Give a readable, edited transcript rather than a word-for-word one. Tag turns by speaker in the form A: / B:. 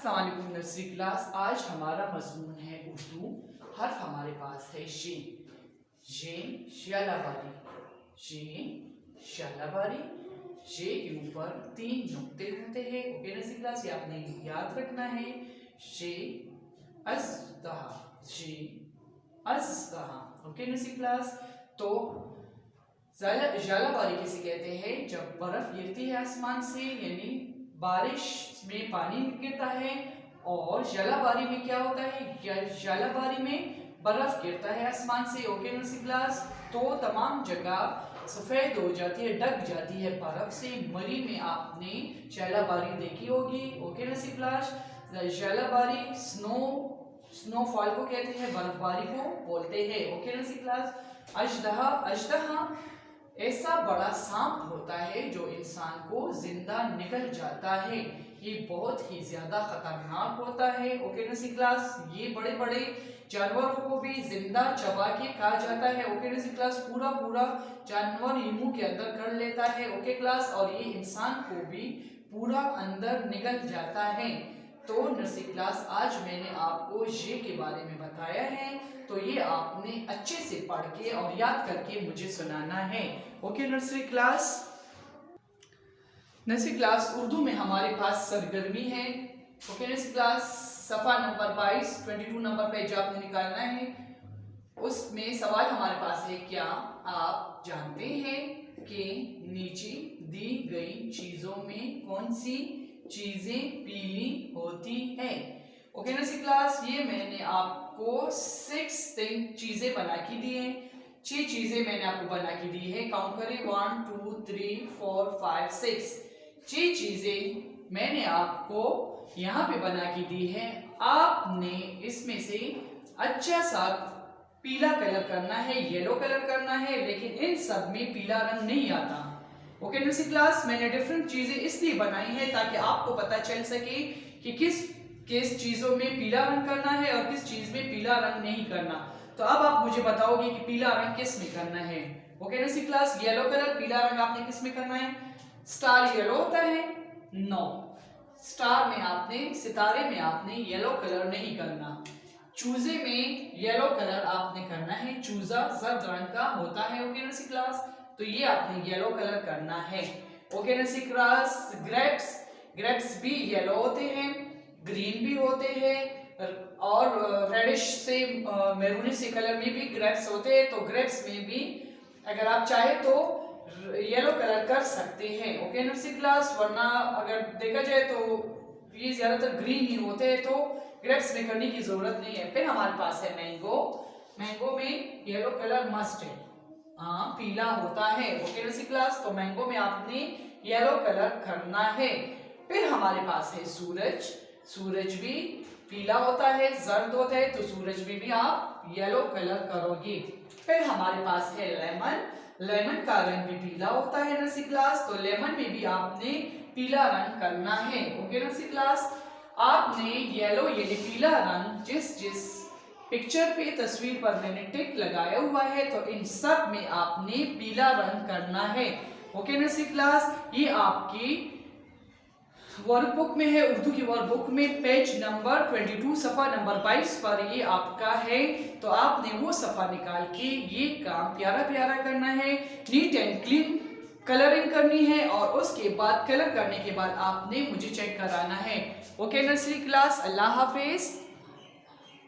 A: अस्सलाम वालेकुम nursery class. आज हमारा मजमून है उर्दू। हर्फ हमारे पास है शे। शलाबारी, शलाबारी। शे के ऊपर 3 नुक्ते होते हैं। ओके नर्सरी क्लास, ये आपने याद रखना है। शे अज़दहा, शे अज़दहा। ओके नर्सरी क्लास, तो ज़ालाबारी किसे कहते हैं? जब बर्फ गिरती है आसमान से, यानी बारिश में पानी गिरता है। और ज़ालाबारी में क्या होता है? ज़ालाबारी में बर्फ गिरता है आसमान से। ओके नर्सरी क्लास, तो तमाम जगह सफ़ेद हो जाती है, ढक जाती है बर्फ से। मरी में आपने ज़ालाबारी देखी होगी। ओके नर्सरी क्लास, ज़ालाबारी स्नोफॉल को कहते हैं, बर्फबारी को बोलते हैं। ओके नर्सरी क्लास, अजदहा, अजदहा ऐसा बड़ा सांप होता है जो इंसान को जिंदा निकल जाता है। ये बहुत ही ज्यादा खतरनाक होता है। ओके नर्सरी क्लास, ये बड़े बड़े जानवरों को भी जिंदा चबा के खा जाता है। ओके नर्सरी क्लास, पूरा पूरा जानवर ये मुंह के अंदर कर लेता है। ओके क्लास, और ये इंसान को भी पूरा अंदर निकल जाता है। तो नर्सरी क्लास, आज मैंने आपको ये के बारे में बताया है, तो ये आपने अच्छे से पढ़ के और याद करके मुझे सुनाना है। ओके नर्सरी क्लास, उर्दू में हमारे पास सरगर्मी है। ओके नर्सरी क्लास, सफ़ा नंबर 22 22 नंबर पेज आपने निकालना है। उसमें सवाल हमारे पास है, क्या आप जानते हैं कि नीचे दी गई चीजों में कौन सी चीजें पीली होती है? ओके नर्सरी क्लास, ये मैंने आपको 6 चीजें बना के दी है। 6 चीजें मैंने आपको बना के दी है। काउंट करें, 1 2 3 4 5 6। 6 चीजें मैंने आपको यहाँ पे बना के दी है। आपने इसमें से अच्छा सा पीला कलर करना है, येलो कलर करना है, लेकिन इन सब में पीला रंग नहीं आता। ओके नर्सरी क्लास, मैंने डिफरेंट चीजें इसलिए बनाई है ताकि आपको पता चल सके कि किस चीजों में पीला रंग करना है और किस चीज में पीला रंग नहीं करना। तो अब आप मुझे बताओगे कि पीला रंग किस में करना है। Okay nursery class, yellow colour, पीला रंग आपने किस में करना है? स्टार येलो होता है? नो, स्टार में आपने, सितारे में आपने येलो कलर नहीं करना। चूजे में येलो कलर आपने करना है। चूजा जर्द रंग का होता है। ओके नर्सरी क्लास, तो ये आपने येलो कलर करना है। ओके नर्सरी क्लास, ग्रेप्स भी येलो होते हैं, ग्रीन भी होते हैं, और रेडिश से मैरून से कलर में भी ग्रेप्स होते हैं। तो ग्रेप्स में भी अगर आप चाहे तो येलो कलर कर सकते हैं। ओके नर्सरी क्लास, वरना अगर देखा जाए तो ये ज्यादातर ग्रीन ही होते हैं, तो ग्रेप्स में करने की जरूरत नहीं है। फिर हमारे पास है मैंगो। मैंगो में येलो कलर मस्ट है, हाँ पीला होता है। ओके नर्सरी क्लास, तो मैंगो में आपने येलो कलर करना है। फिर हमारे पास है सूरज। सूरज भी पीला होता है, जर्द होता है, तो सूरज में भी आप येलो कलर करोगे। फिर हमारे पास है लेमन। लेमन का रंग भी पीला होता है नर्सरी क्लास, तो लेमन में भी आपने पीला रंग करना है। ओके नर्सरी क्लास, आपने येलो यानी पीला रंग जिस पिक्चर पे, तस्वीर पर मैंने टिक लगाया हुआ है, तो इन सब में आपने पीला रंग करना है। ओके नर्सरी क्लास, ये आपकी वर्कबुक में है, उर्दू की वर्कबुक में पेज नंबर 22 सफ़ा नंबर 22 पर ये आपका है। तो आपने वो सफ़ा निकाल के ये काम प्यारा प्यारा करना है, नीट एंड क्लीन कलरिंग करनी है, और उसके बाद कलर करने के बाद आपने मुझे चेक कराना है। ओके नर्सरी क्लास, अल्लाह हाफिज।